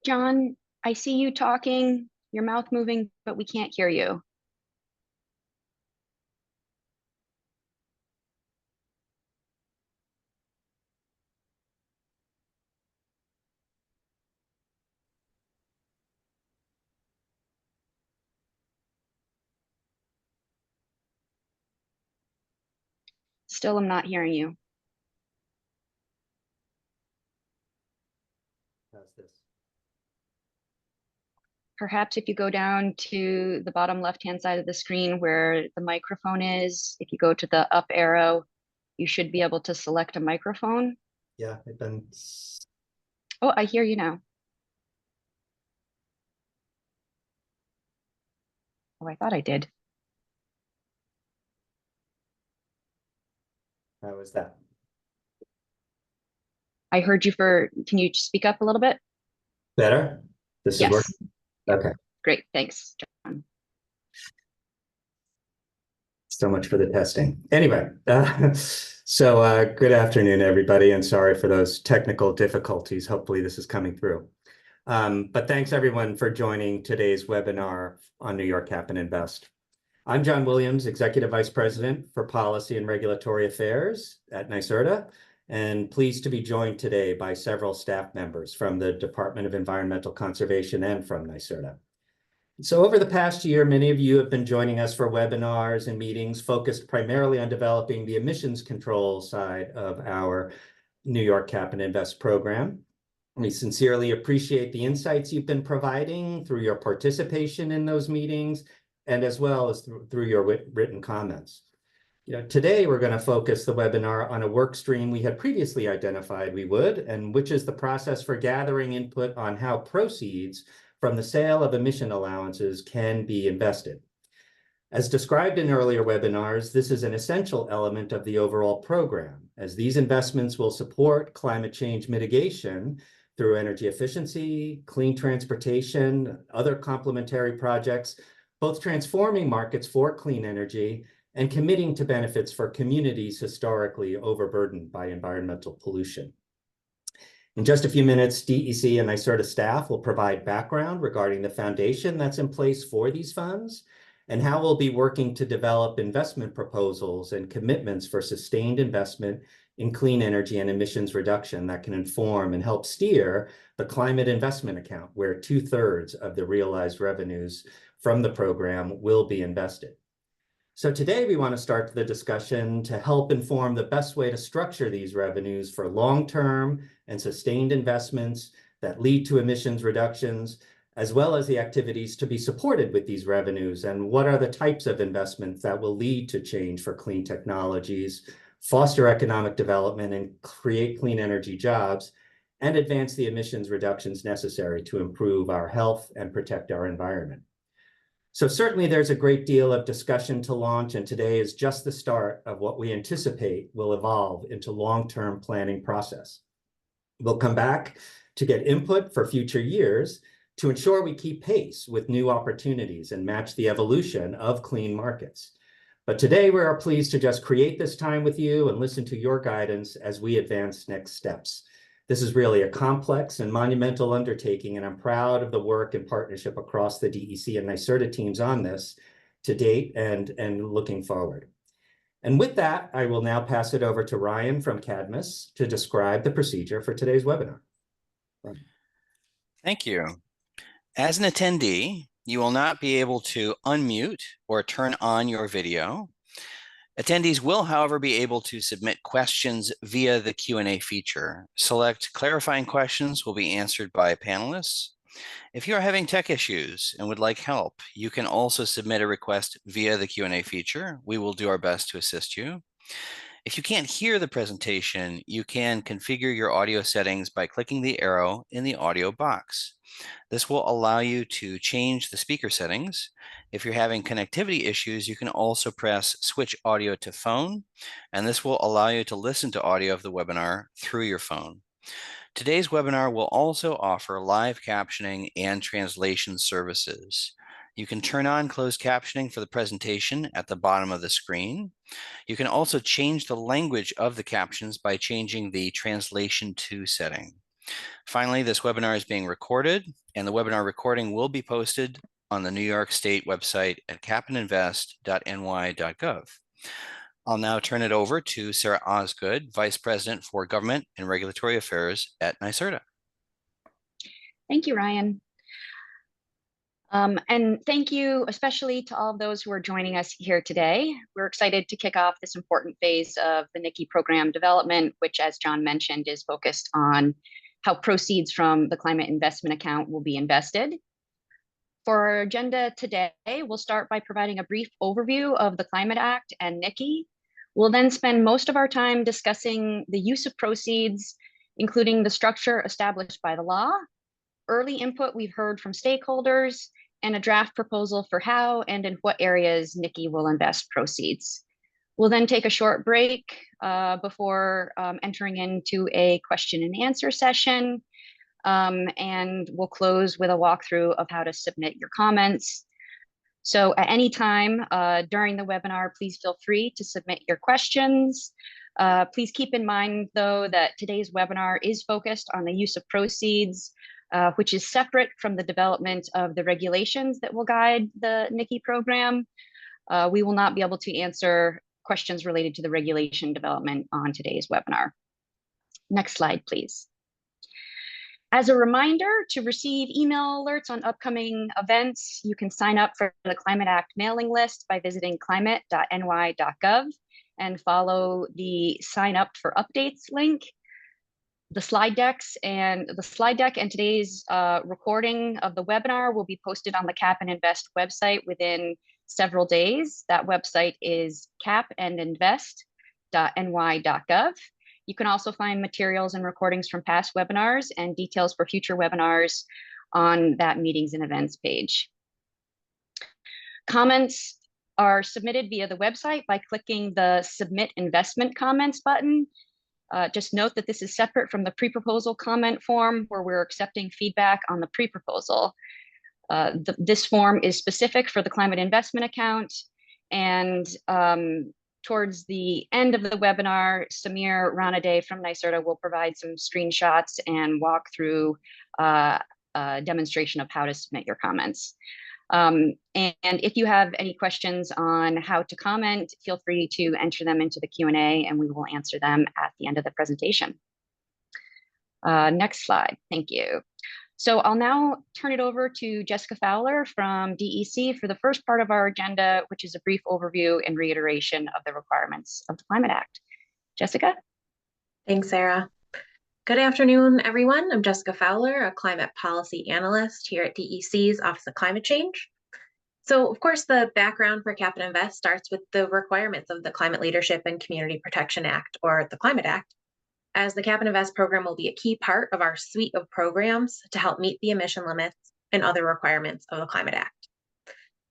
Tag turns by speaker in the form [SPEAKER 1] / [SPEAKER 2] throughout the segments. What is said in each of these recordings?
[SPEAKER 1] John, I see you talking, your mouth moving, but we can't hear you. Still, I'm not hearing you.
[SPEAKER 2] How's this?
[SPEAKER 1] Perhaps if you go down to the bottom left-hand side of the screen where the microphone is, if you go to the up arrow, you should be able to select a microphone.
[SPEAKER 2] Yeah, I've been.
[SPEAKER 1] Oh, I hear you now. Oh, I thought I did.
[SPEAKER 2] How was that?
[SPEAKER 1] I heard you can you speak up a little bit?
[SPEAKER 2] Better? This is
[SPEAKER 1] Yes.
[SPEAKER 2] working? Okay.
[SPEAKER 1] Great, thanks, John.
[SPEAKER 2] So much for the testing. Anyway, good afternoon, everybody, and sorry for those technical difficulties. Hopefully this is coming through. But thanks everyone for joining today's webinar on New York Cap and Invest. I'm John Williams, Executive Vice President for Policy and Regulatory Affairs at NYSERDA, and pleased to be joined today by several staff members from the Department of Environmental Conservation and from NYSERDA. So over the past year, many of you have been joining us for webinars and meetings focused primarily on developing the emissions control side of our New York Cap and Invest program. We sincerely appreciate the insights you've been providing through your participation in those meetings and as well as through your written comments. Today we're going to focus the webinar on a work stream we had previously identified we would, and which is the process for gathering input on how proceeds from the sale of emission allowances can be invested. As described in earlier webinars, this is an essential element of the overall program, as these investments will support climate change mitigation through energy efficiency, clean transportation, other complementary projects, both transforming markets for clean energy and committing to benefits for communities historically overburdened by environmental pollution. In just a few minutes, DEC and NYSERDA staff will provide background regarding the foundation that's in place for these funds and how we'll be working to develop investment proposals and commitments for sustained investment in clean energy and emissions reduction that can inform and help steer the climate investment account, where 2/3 of the realized revenues from the program will be invested. So today we want to start the discussion to help inform the best way to structure these revenues for long-term and sustained investments that lead to emissions reductions, as well as the activities to be supported with these revenues, and what are the types of investments that will lead to change for clean technologies, foster economic development, and create clean energy jobs, and advance the emissions reductions necessary to improve our health and protect our environment. So certainly there's a great deal of discussion to launch, and today is just the start of what we anticipate will evolve into long-term planning process. We'll come back to get input for future years to ensure we keep pace with new opportunities and match the evolution of clean markets. But today we are pleased to just create this time with you and listen to your guidance as we advance next steps. This is really a complex and monumental undertaking, and I'm proud of the work and partnership across the DEC and NYSERDA teams on this to date and looking forward. And with that, I will now pass it over to Ryan from Cadmus to describe the procedure for today's webinar.
[SPEAKER 3] Thank you. As an attendee, you will not be able to unmute or turn on your video. Attendees will, however, be able to submit questions via the Q&A feature. Select clarifying questions will be answered by panelists. If you are having tech issues and would like help, you can also submit a request via the Q&A feature. We will do our best to assist you. If you can't hear the presentation, you can configure your audio settings by clicking the arrow in the audio box. This will allow you to change the speaker settings. If you're having connectivity issues, you can also press switch audio to phone, and this will allow you to listen to audio of the webinar through your phone. Today's webinar will also offer live captioning and translation services. You can turn on closed captioning for the presentation at the bottom of the screen. You can also change the language of the captions by changing the translation to setting. Finally, this webinar is being recorded, and the webinar recording will be posted on the New York State website at capandinvest.ny.gov. I'll now turn it over to Sarah Osgood, Vice President for Government and Regulatory Affairs at NYSERDA.
[SPEAKER 1] Thank you, Ryan. And thank you especially to all of those who are joining us here today. We're excited to kick off this important phase of the NICI program development, which, as John mentioned, is focused on how proceeds from the climate investment account will be invested. For our agenda today, we'll start by providing a brief overview of the Climate Act and NICI. We'll then spend most of our time discussing the use of proceeds, including the structure established by the law, early input we've heard from stakeholders, and a draft proposal for how and in what areas NICI will invest proceeds. We'll then take a short break before entering into a question and answer session. And we'll close with a walkthrough of how to submit your comments. So at any time during the webinar, please feel free to submit your questions. Please keep in mind, though, that today's webinar is focused on the use of proceeds, which is separate from the development of the regulations that will guide the NICI program. We will not be able to answer questions related to the regulation development on today's webinar. Next slide, please. As a reminder, to receive email alerts on upcoming events, you can sign up for the Climate Act mailing list by visiting climate.ny.gov and follow the sign up for updates link. The slide deck and today's recording of the webinar will be posted on the Cap and Invest website within several days. That website is capandinvest.ny.gov. You can also find materials and recordings from past webinars and details for future webinars on that meetings and events page. Comments are submitted via the website by clicking the Submit Investment Comments button. Just note that this is separate from the pre-proposal comment form where we're accepting feedback on the pre-proposal. This form is specific for the climate investment account, and towards the end of the webinar, Samir Ranade from NYSERDA will provide some screenshots and walk through a demonstration of how to submit your comments. And if you have any questions on how to comment, feel free to enter them into the Q&A and we will answer them at the end of the presentation. Next slide, thank you. So I'll now turn it over to Jessica Fowler from DEC for the first part of our agenda, which is a brief overview and reiteration of the requirements of the Climate Act. Jessica?
[SPEAKER 4] Thanks, Sarah. Good afternoon, everyone. I'm Jessica Fowler, a climate policy analyst here at DEC's Office of Climate Change. So, of course, the background for Cap and Invest starts with the requirements of the Climate Leadership and Community Protection Act, or the Climate Act, as the Cap and Invest program will be a key part of our suite of programs to help meet the emission limits and other requirements of the Climate Act.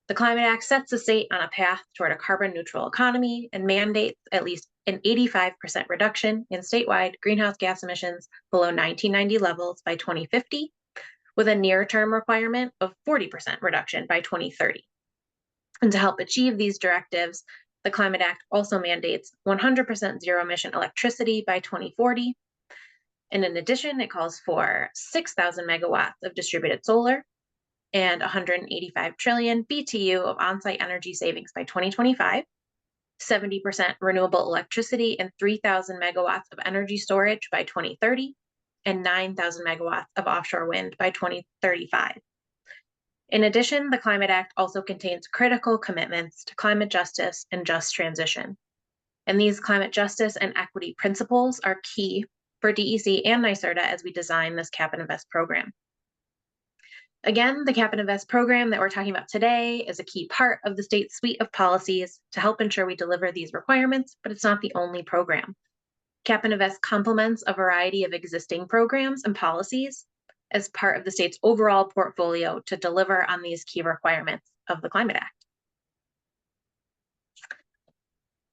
[SPEAKER 4] The Climate Act sets the state on a path toward a carbon neutral economy and mandates at least an 85% reduction in statewide greenhouse gas emissions below 1990 levels by 2050, with a near-term requirement of 40% reduction by 2030. And to help achieve these directives, the Climate Act also mandates 100% zero-emission electricity by 2040. And in addition, it calls for 6,000 megawatts of distributed solar and 185 trillion BTU of on-site energy savings by 2025, 70% renewable electricity and 3,000 megawatts of energy storage by 2030, and 9,000 megawatts of offshore wind by 2035. In addition, the Climate Act also contains critical commitments to climate justice and just transition. And these climate justice and equity principles are key for DEC and NYSERDA as we design this Cap and Invest program. Again, the Cap and Invest program that we're talking about today is a key part of the state's suite of policies to help ensure we deliver these requirements, but it's not the only program. Cap and Invest complements a variety of existing programs and policies as part of the state's overall portfolio to deliver on these key requirements of the Climate Act.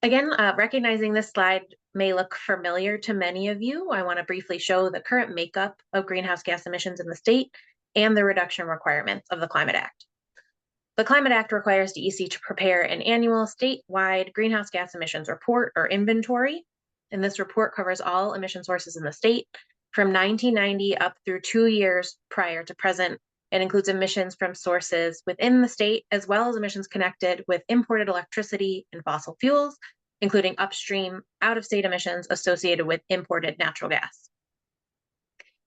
[SPEAKER 4] Again, recognizing this slide may look familiar to many of you, I want to briefly show the current makeup of greenhouse gas emissions in the state and the reduction requirements of the Climate Act. The Climate Act requires DEC to prepare an annual statewide greenhouse gas emissions report or inventory, and this report covers all emission sources in the state from 1990 up through 2 years prior to present. It includes emissions from sources within the state, as well as emissions connected with imported electricity and fossil fuels, including upstream, out-of-state emissions associated with imported natural gas.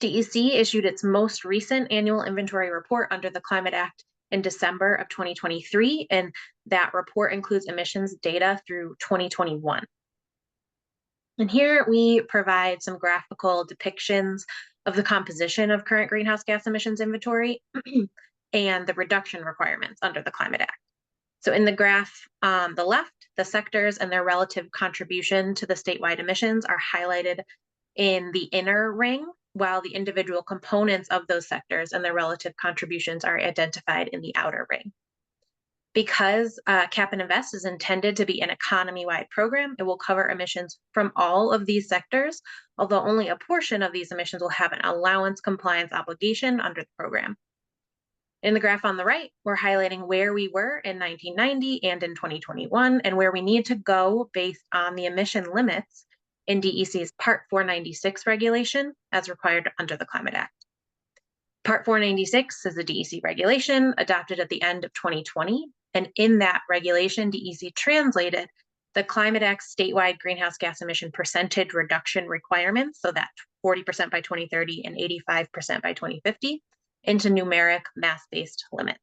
[SPEAKER 4] DEC issued its most recent annual inventory report under the Climate Act in December of 2023, and that report includes emissions data through 2021. And here we provide some graphical depictions of the composition of current greenhouse gas emissions inventory and the reduction requirements under the Climate Act. So in the graph on the left, the sectors and their relative contribution to the statewide emissions are highlighted in the inner ring, while the individual components of those sectors and their relative contributions are identified in the outer ring. Because Cap and Invest is intended to be an economy-wide program, it will cover emissions from all of these sectors, although only a portion of these emissions will have an allowance compliance obligation under the program. In the graph on the right, we're highlighting where we were in 1990 and in 2021, and where we need to go based on the emission limits in DEC's Part 496 regulation as required under the Climate Act. Part 496 is a DEC regulation adopted at the end of 2020, and in that regulation, DEC translated the Climate Act's statewide greenhouse gas emission percentage reduction requirements, so that 40% by 2030 and 85% by 2050, into numeric mass-based limits.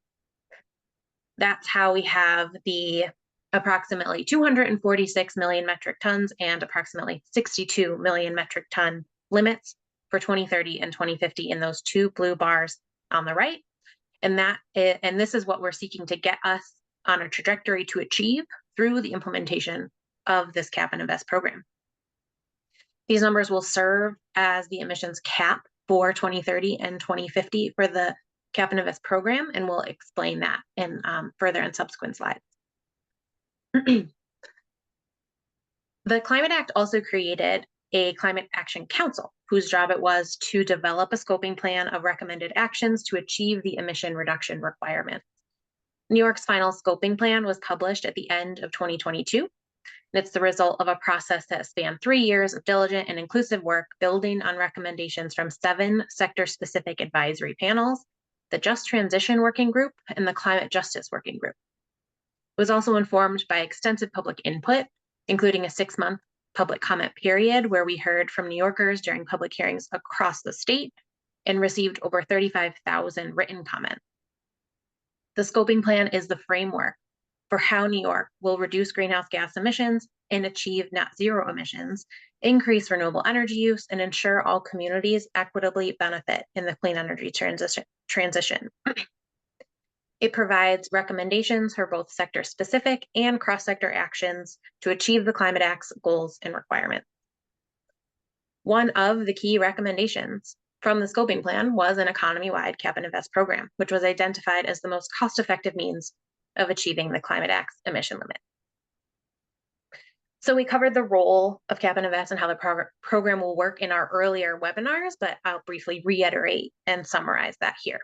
[SPEAKER 4] That's how we have the approximately 246 million metric tons and approximately 62 million metric ton limits for 2030 and 2050 in those two blue bars on the right. And this is what we're seeking to get us on a trajectory to achieve through the implementation of this Cap and Invest program. These numbers will serve as the emissions cap for 2030 and 2050 for the Cap and Invest program, and we'll explain that in further in subsequent slides. The Climate Act also created a Climate Action Council, whose job it was to develop a scoping plan of recommended actions to achieve the emission reduction requirements. New York's final scoping plan was published at the end of 2022. And it's the result of a process that spanned 3 years of diligent and inclusive work, building on recommendations from 7 sector-specific advisory panels, the Just Transition Working Group, and the Climate Justice Working Group. It was also informed by extensive public input, including a 6-month public comment period where we heard from New Yorkers during public hearings across the state and received over 35,000 written comments. The scoping plan is the framework for how New York will reduce greenhouse gas emissions and achieve net zero emissions, increase renewable energy use, and ensure all communities equitably benefit in the clean energy transition. It provides recommendations for both sector-specific and cross-sector actions to achieve the Climate Act's goals and requirements. One of the key recommendations from the scoping plan was an economy-wide Cap and Invest program, which was identified as the most cost-effective means of achieving the Climate Act's emission limit. So we covered the role of Cap and Invest and how the program will work in our earlier webinars, but I'll briefly reiterate and summarize that here.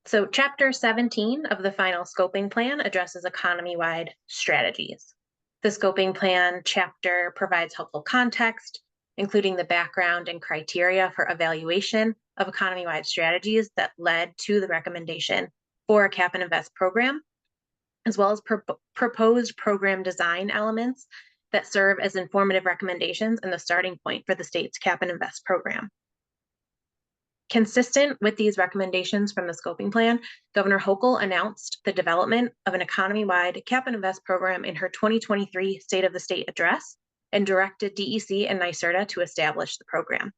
[SPEAKER 4] So Chapter 17 of the final scoping plan addresses economy-wide strategies. The scoping plan chapter provides helpful context, including the background and criteria for evaluation of economy-wide strategies that led to the recommendation for a Cap and Invest program, as well as proposed program design elements that serve as informative recommendations and the starting point for the state's Cap and Invest program. Consistent with these recommendations from the scoping plan, Governor Hochul announced the development of an economy-wide Cap and Invest program in her 2023 State of the State address and directed DEC and NYSERDA to establish the program.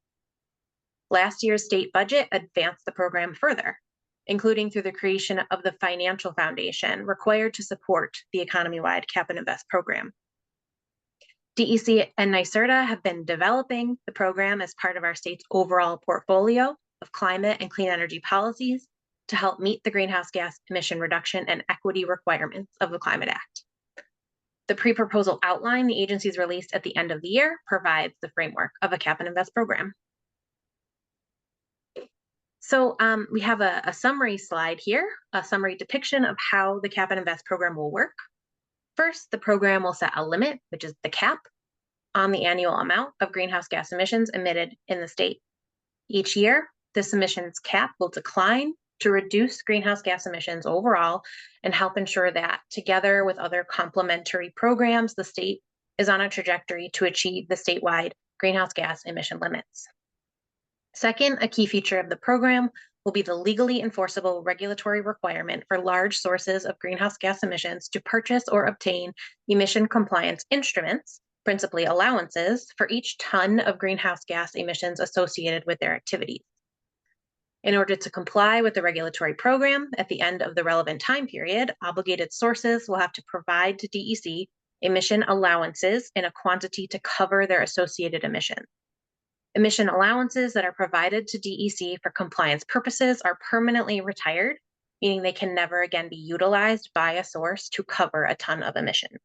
[SPEAKER 4] Last year's state budget advanced the program further, including through the creation of the financial foundation required to support the economy-wide Cap and Invest program. DEC and NYSERDA have been developing the program as part of our state's overall portfolio of climate and clean energy policies to help meet the greenhouse gas emission reduction and equity requirements of the Climate Act. The pre-proposal outline the agencies released at the end of the year provides the framework of a Cap and Invest program. So we have a summary slide here, a summary depiction of how the Cap and Invest program will work. First, the program will set a limit, which is the cap. on the annual amount of greenhouse gas emissions emitted in the state. Each year, this emissions cap will decline to reduce greenhouse gas emissions overall and help ensure that, together with other complementary programs, the state is on a trajectory to achieve the statewide greenhouse gas emission limits. Second, a key feature of the program will be the legally enforceable regulatory requirement for large sources of greenhouse gas emissions to purchase or obtain emission compliance instruments, principally allowances, for each ton of greenhouse gas emissions associated with their activities. In order to comply with the regulatory program, at the end of the relevant time period, obligated sources will have to provide to DEC emission allowances in a quantity to cover their associated emissions. Emission allowances that are provided to DEC for compliance purposes are permanently retired, meaning they can never again be utilized by a source to cover a ton of emissions.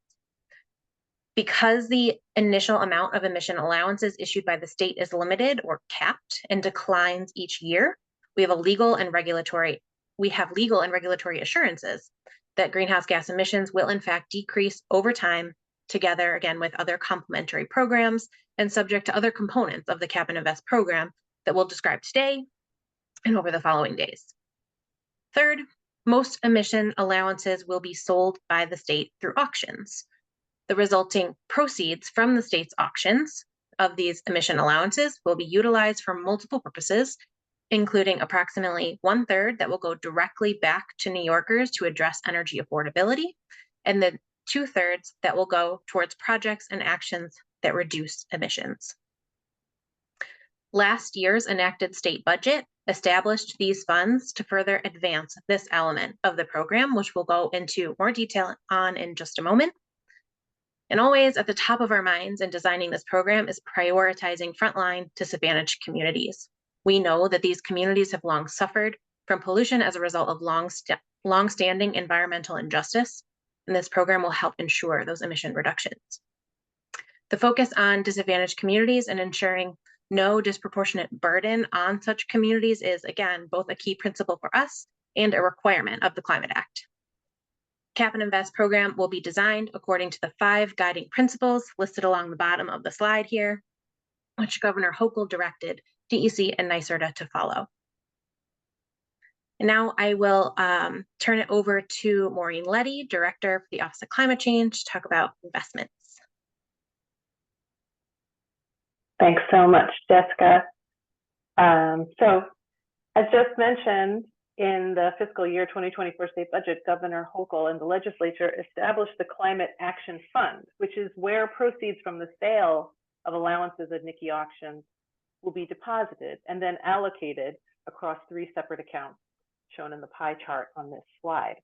[SPEAKER 4] Because the initial amount of emission allowances issued by the state is limited or capped and declines each year, we have legal and regulatory assurances that greenhouse gas emissions will in fact decrease over time, together again with other complementary programs and subject to other components of the Cap and Invest program that we'll describe today and over the following days. Third, most emission allowances will be sold by the state through auctions. The resulting proceeds from the state's auctions of these emission allowances will be utilized for multiple purposes, including approximately 1/3 that will go directly back to New Yorkers to address energy affordability, and then 2/3 that will go towards projects and actions that reduce emissions. Last year's enacted state budget established these funds to further advance this element of the program, which we'll go into more detail on in just a moment. And always at the top of our minds in designing this program is prioritizing frontline disadvantaged communities. We know that these communities have long suffered from pollution as a result of long-standing environmental injustice, and this program will help ensure those emission reductions. The focus on disadvantaged communities and ensuring no disproportionate burden on such communities is, again, both a key principle for us and a requirement of the Climate Act. Cap and Invest program will be designed according to the 5 guiding principles listed along the bottom of the slide here, which Governor Hochul directed DEC and NYSERDA to follow. And now I will turn it over to Maureen Leddy, Director for the Office of Climate Change, to talk about investments.
[SPEAKER 5] Thanks so much, Jessica. So as just mentioned, in the fiscal year 2024 state budget, Governor Hochul and the legislature established the Climate Action Fund, which is where proceeds from the sale of allowances at NYSERDA auctions will be deposited and then allocated across 3 separate accounts shown in the pie chart on this slide.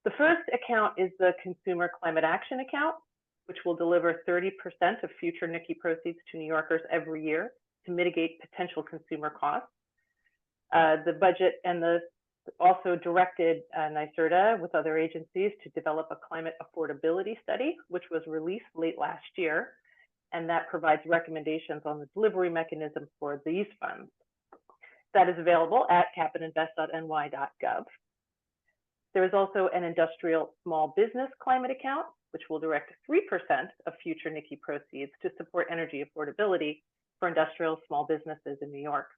[SPEAKER 5] The first account is the Consumer Climate Action Account, which will deliver 30% of future NYSERDA proceeds to New Yorkers every year to mitigate potential consumer costs. The budget and also directed NYSERDA with other agencies to develop a climate affordability study, which was released late last year, and that provides recommendations on the delivery mechanism for these funds. That is available at capandinvest.ny.gov. There is also an industrial small business climate account, which will direct 3% of future NYSERDA proceeds to support energy affordability for industrial small businesses in New York.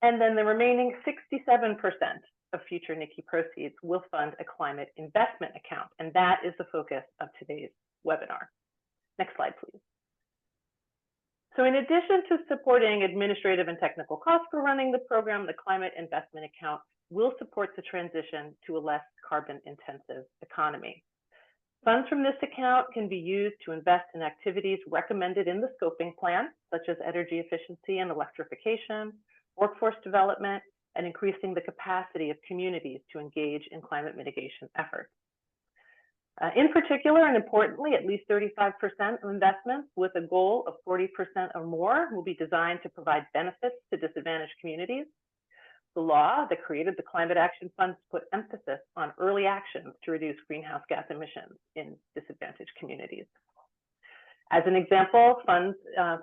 [SPEAKER 5] And then the remaining 67% of future NYSERDA proceeds will fund a climate investment account, and that is the focus of today's webinar. Next slide, please. So in addition to supporting administrative and technical costs for running the program, the climate investment account will support the transition to a less carbon-intensive economy. Funds from this account can be used to invest in activities recommended in the scoping plan, such as energy efficiency and electrification, workforce development, and increasing the capacity of communities to engage in climate mitigation efforts. In particular, and importantly, at least 35% of investments with a goal of 40% or more will be designed to provide benefits to disadvantaged communities. The law that created the Climate Action Funds put emphasis on early actions to reduce greenhouse gas emissions in disadvantaged communities. As an example, funds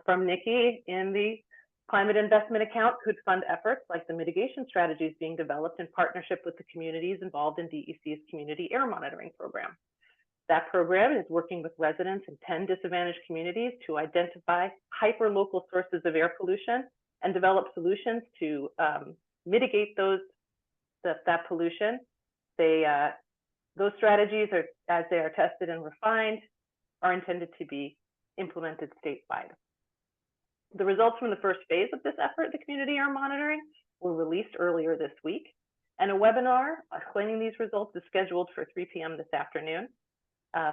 [SPEAKER 5] from NYSERDA in the Climate Investment Account could fund efforts like the mitigation strategies being developed in partnership with the communities involved in DEC's Community Air Monitoring Program. That program is working with residents in 10 disadvantaged communities to identify hyper-local sources of air pollution and develop solutions to mitigate that pollution. Those strategies, as they are tested and refined, are intended to be implemented statewide. The results from the first phase of this effort, the community air monitoring, were released earlier this week, and a webinar explaining these results is scheduled for 3 p.m. this afternoon.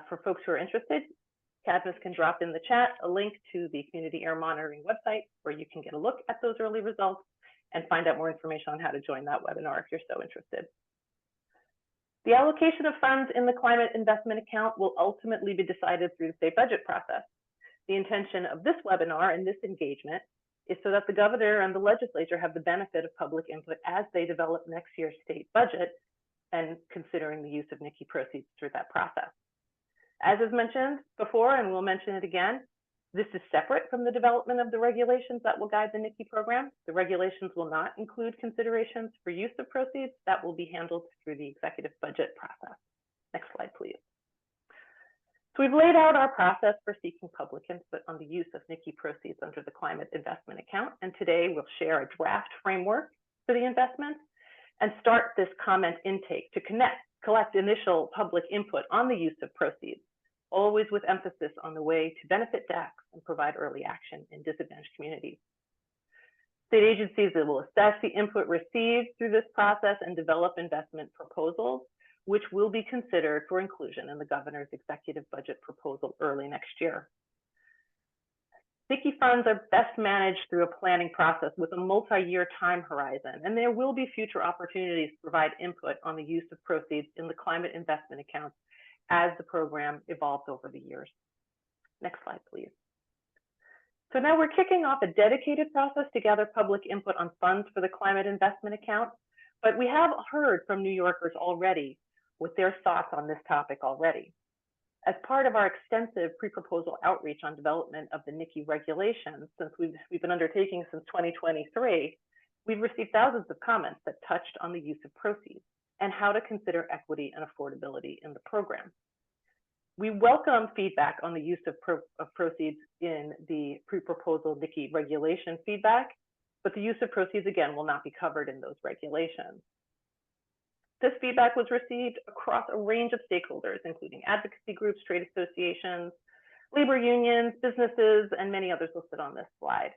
[SPEAKER 5] For folks who are interested, Cadmus can drop in the chat a link to the community air monitoring website where you can get a look at those early results and find out more information on how to join that webinar if you're so interested. The allocation of funds in the climate investment account will ultimately be decided through the state budget process. The intention of this webinar and this engagement is so that the governor and the legislature have the benefit of public input as they develop next year's state budget and considering the use of NICI proceeds through that process. As is mentioned before, and we'll mention it again, this is separate from the development of the regulations that will guide the NICI program. The regulations will not include considerations for use of proceeds. That will be handled through the executive budget process. Next slide, please. So we've laid out our process for seeking public input on the use of NICI proceeds under the climate investment account. And today we'll share a draft framework for the investments and start this comment intake to collect initial public input on the use of proceeds, always with emphasis on the way to benefit DACs and provide early action in disadvantaged communities. State agencies will assess the input received through this process and develop investment proposals, which will be considered for inclusion in the governor's executive budget proposal early next year. NICI funds are best managed through a planning process with a multi-year time horizon, and there will be future opportunities to provide input on the use of proceeds in the climate investment accounts as the program evolves over the years. Next slide, please. So now we're kicking off a dedicated process to gather public input on funds for the climate investment account, but we have heard from New Yorkers already with their thoughts on this topic already. As part of our extensive pre-proposal outreach on development of the NICI regulations, since we've been undertaking since 2023, we've received thousands of comments that touched on the use of proceeds and how to consider equity and affordability in the program. We welcome feedback on the use of proceeds in the pre-proposal NICI regulation feedback, but the use of proceeds, again, will not be covered in those regulations. This feedback was received across a range of stakeholders, including advocacy groups, trade associations, labor unions, businesses, and many others listed on this slide.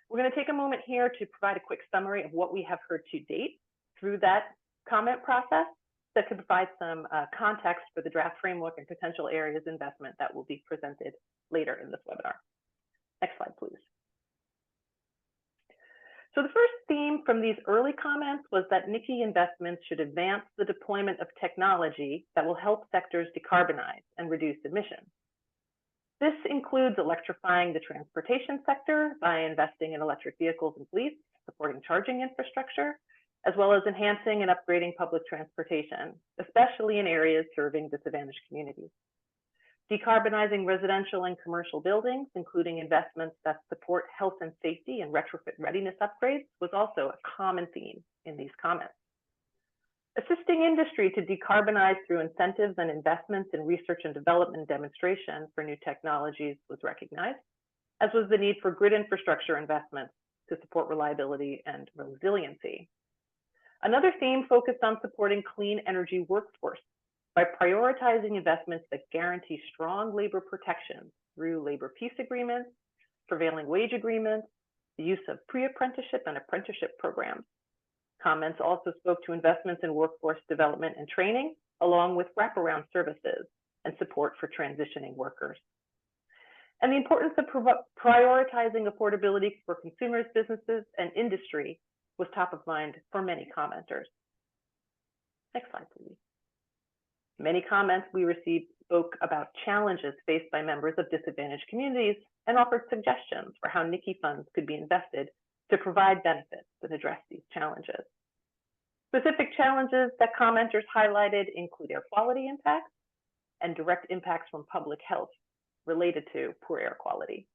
[SPEAKER 5] We're going to take a moment here to provide a quick summary of what we have heard to date through that comment process that could provide some context for the draft framework and potential areas of investment that will be presented later in this webinar. Next slide, please. So the first theme from these early comments was that NICI investments should advance the deployment of technology that will help sectors decarbonize and reduce emissions. This includes electrifying the transportation sector by investing in electric vehicles and fleets, supporting charging infrastructure, as well as enhancing and upgrading public transportation, especially in areas serving disadvantaged communities. Decarbonizing residential and commercial buildings, including investments that support health and safety and retrofit readiness upgrades, was also a common theme in these comments. Assisting industry to decarbonize through incentives and investments in research and development demonstration for new technologies was recognized, as was the need for grid infrastructure investments to support reliability and resiliency. Another theme focused on supporting clean energy workforce by prioritizing investments that guarantee strong labor protections through labor peace agreements, prevailing wage agreements, the use of pre-apprenticeship and apprenticeship programs. Comments also spoke to investments in workforce development and training, along with wraparound services and support for transitioning workers. And the importance of prioritizing affordability for consumers, businesses, and industry was top of mind for many commenters. Next slide, please. Many comments we received spoke about challenges faced by members of disadvantaged communities and offered suggestions for how NICI funds could be invested to provide benefits that address these challenges. Specific challenges that commenters highlighted include air quality impacts and direct impacts from public health related to poor air quality.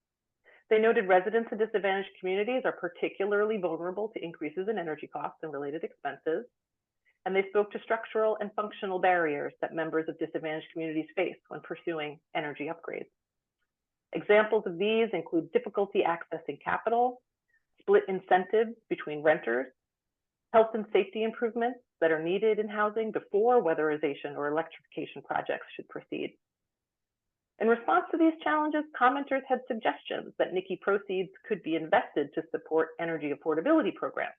[SPEAKER 5] They noted residents in disadvantaged communities are particularly vulnerable to increases in energy costs and related expenses. and they spoke to structural and functional barriers that members of disadvantaged communities face when pursuing energy upgrades. Examples of these include difficulty accessing capital, split incentives between renters, health and safety improvements that are needed in housing before weatherization or electrification projects should proceed. In response to these challenges, commenters had suggestions that NYSERDA proceeds could be invested to support energy affordability programs,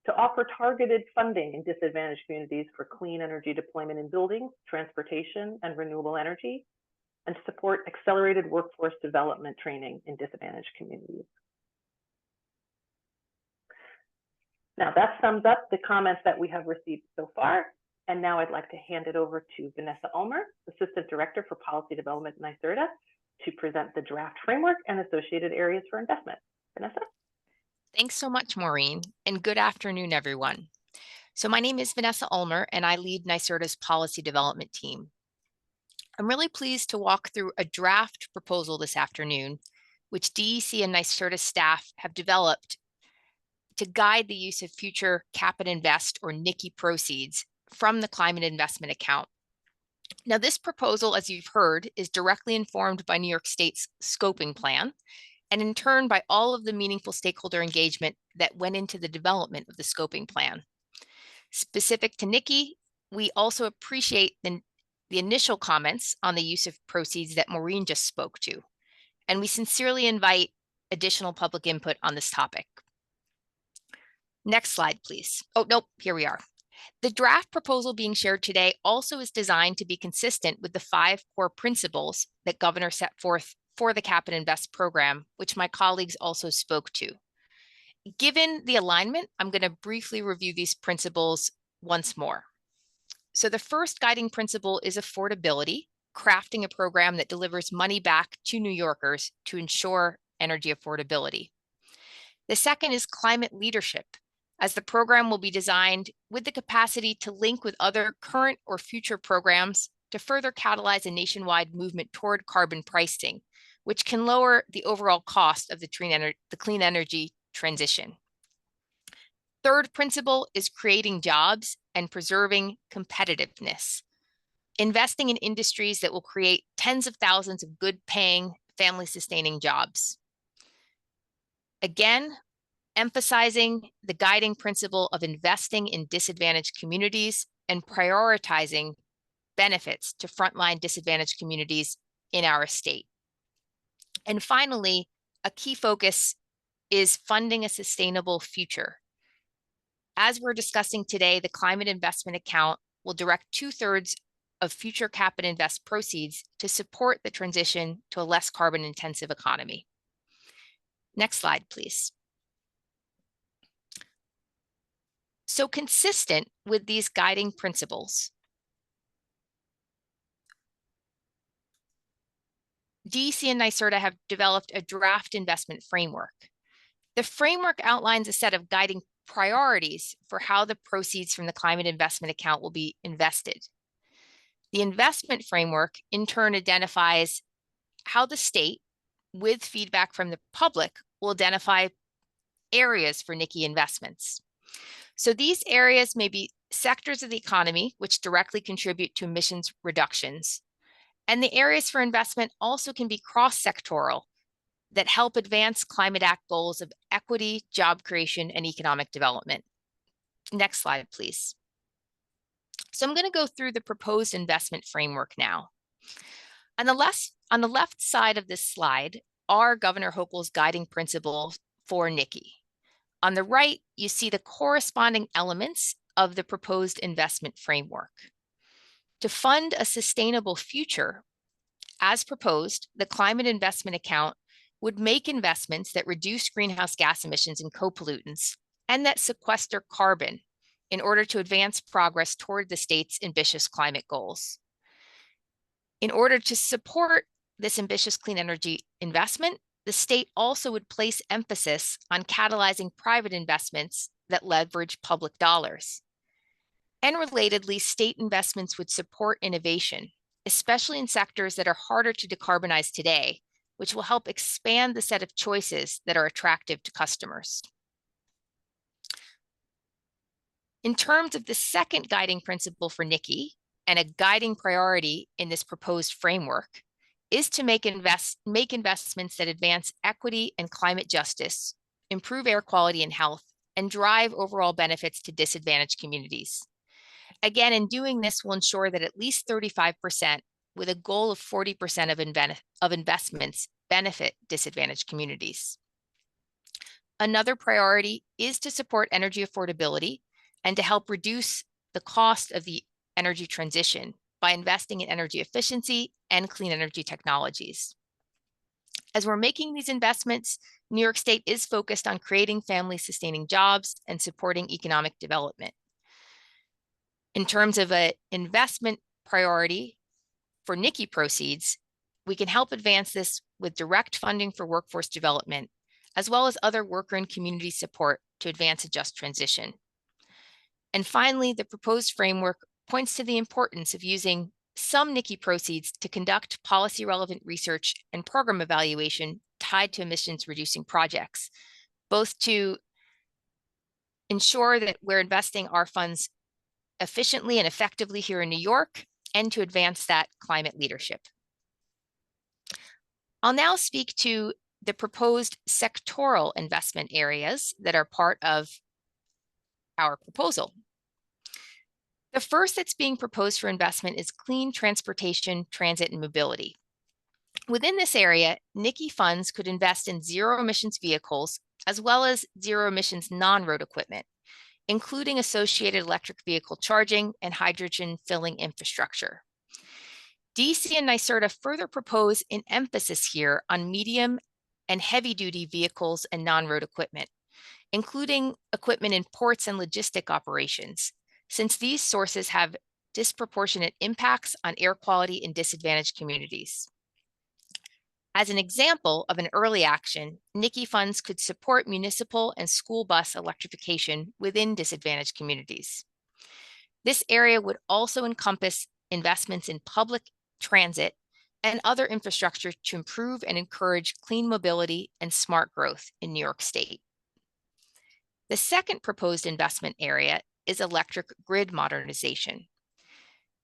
[SPEAKER 5] to offer targeted funding in disadvantaged communities for clean energy deployment in buildings, transportation, and renewable energy, and to support accelerated workforce development training in disadvantaged communities. Now that sums up the comments that we have received so far. And now I'd like to hand it over to Vanessa Ulmer, Assistant Director for Policy Development at NYSERDA, to present the draft framework and associated areas for investment. Vanessa?
[SPEAKER 6] Thanks so much, Maureen, and good afternoon, everyone. So my name is Vanessa Ulmer, and I lead NYSERDA's policy development team. I'm really pleased to walk through a draft proposal this afternoon, which DEC and NYSERDA staff have developed to guide the use of future Cap and Invest, or NYSE proceeds, from the climate investment account. Now, this proposal, as you've heard, is directly informed by New York State's scoping plan, and in turn by all of the meaningful stakeholder engagement that went into the development of the scoping plan. Specific to NYSE, we also appreciate the initial comments on the use of proceeds that Maureen just spoke to, and we sincerely invite additional public input on this topic. Next slide, please. Oh, nope, here we are. The draft proposal being shared today also is designed to be consistent with the 5 core principles that Governor set forth for the Cap and Invest program, which my colleagues also spoke to. Given the alignment, I'm going to briefly review these principles once more. So the first guiding principle is affordability, crafting a program that delivers money back to New Yorkers to ensure energy affordability. The second is climate leadership, as the program will be designed with the capacity to link with other current or future programs to further catalyze a nationwide movement toward carbon pricing, which can lower the overall cost of the clean energy transition. Third principle is creating jobs and preserving competitiveness, investing in industries that will create tens of thousands of good-paying, family-sustaining jobs. Again, emphasizing the guiding principle of investing in disadvantaged communities and prioritizing benefits to frontline disadvantaged communities in our state. And finally, a key focus is funding a sustainable future. As we're discussing today, the Climate Investment Account will direct 2/3 of future Cap and Invest proceeds to support the transition to a less carbon-intensive economy. Next slide, please. So consistent with these guiding principles, DEC and NYSERDA have developed a draft investment framework. The framework outlines a set of guiding priorities for how the proceeds from the climate investment account will be invested. The investment framework in turn identifies how the state, with feedback from the public, will identify areas for NYSE investments. So these areas may be sectors of the economy which directly contribute to emissions reductions. And the areas for investment also can be cross-sectoral that help advance Climate Act goals of equity, job creation, and economic development. Next slide, please. So I'm going to go through the proposed investment framework now. On the left side of this slide are Governor Hochul's guiding principles for NYSE. On the right, you see the corresponding elements of the proposed investment framework. To fund a sustainable future, as proposed, the Climate Investment Account would make investments that reduce greenhouse gas emissions and co-pollutants and that sequester carbon in order to advance progress toward the state's ambitious climate goals. In order to support this ambitious clean energy investment, the state also would place emphasis on catalyzing private investments that leverage public dollars. And relatedly, state investments would support innovation, especially in sectors that are harder to decarbonize today, which will help expand the set of choices that are attractive to customers. In terms of the second guiding principle for NYSERDA, and a guiding priority in this proposed framework, is to make investments that advance equity and climate justice, improve air quality and health, and drive overall benefits to disadvantaged communities. Again, in doing this, we'll ensure that at least 35%, with a goal of 40% of investments, benefit disadvantaged communities. Another priority is to support energy affordability and to help reduce the cost of the energy transition by investing in energy efficiency and clean energy technologies. As we're making these investments, New York State is focused on creating family-sustaining jobs and supporting economic development. In terms of an investment priority for NYSERDA proceeds, we can help advance this with direct funding for workforce development, as well as other worker and community support to advance a just transition. And finally, the proposed framework points to the importance of using some NYSERDA proceeds to conduct policy-relevant research and program evaluation tied to emissions-reducing projects, both to ensure that we're investing our funds efficiently and effectively here in New York, and to advance that climate leadership. I'll now speak to the proposed sectoral investment areas that are part of our proposal. The first that's being proposed for investment is clean transportation, transit, and mobility. Within this area, NYSERDA funds could invest in zero emissions vehicles, as well as zero emissions non-road equipment, including associated electric vehicle charging and hydrogen filling infrastructure. DC and NYSERDA further propose an emphasis here on medium and heavy-duty vehicles and non-road equipment, including equipment in ports and logistic operations, since these sources have disproportionate impacts on air quality in disadvantaged communities. As an example of an early action, NYSERDA funds could support municipal and school bus electrification within disadvantaged communities. This area would also encompass investments in public transit and other infrastructure to improve and encourage clean mobility and smart growth in New York State. The second proposed investment area is electric grid modernization.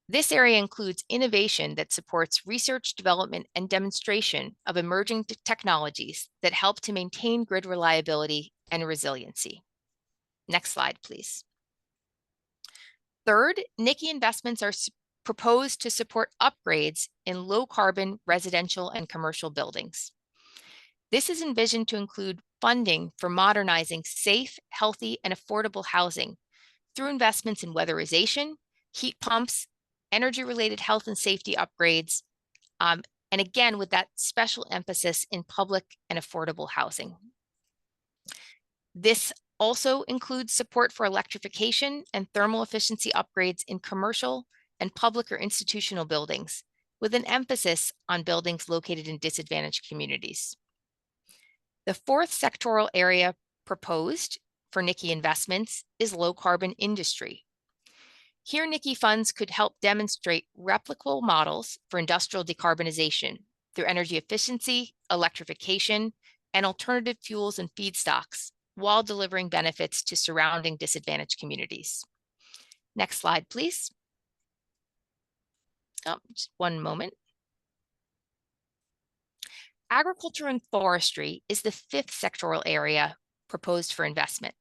[SPEAKER 6] This area includes innovation that supports research, development, and demonstration of emerging technologies that help to maintain grid reliability and resiliency. Next slide, please. Third, NYSERDA investments are proposed to support upgrades in low-carbon residential and commercial buildings. This is envisioned to include funding for modernizing safe, healthy, and affordable housing through investments in weatherization, heat pumps, energy-related health and safety upgrades, and again, with that special emphasis in public and affordable housing. This also includes support for electrification and thermal efficiency upgrades in commercial and public or institutional buildings, with an emphasis on buildings located in disadvantaged communities. The fourth sectoral area proposed for NYSERDA investments is low-carbon industry. Here, NYSERDA funds could help demonstrate replicable models for industrial decarbonization through energy efficiency, electrification, and alternative fuels and feedstocks, while delivering benefits to surrounding disadvantaged communities. Next slide, please. Oh, just one moment. Agriculture and forestry is the fifth sectoral area proposed for investment.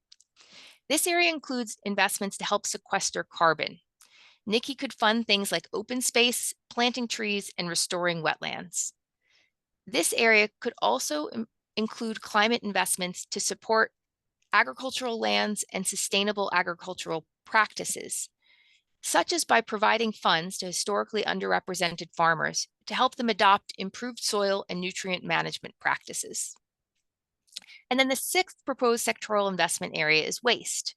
[SPEAKER 6] This area includes investments to help sequester carbon. NYSERDA could fund things like open space, planting trees, and restoring wetlands. This area could also include climate investments to support agricultural lands and sustainable agricultural practices, such as by providing funds to historically underrepresented farmers to help them adopt improved soil and nutrient management practices. And then the sixth proposed sectoral investment area is waste.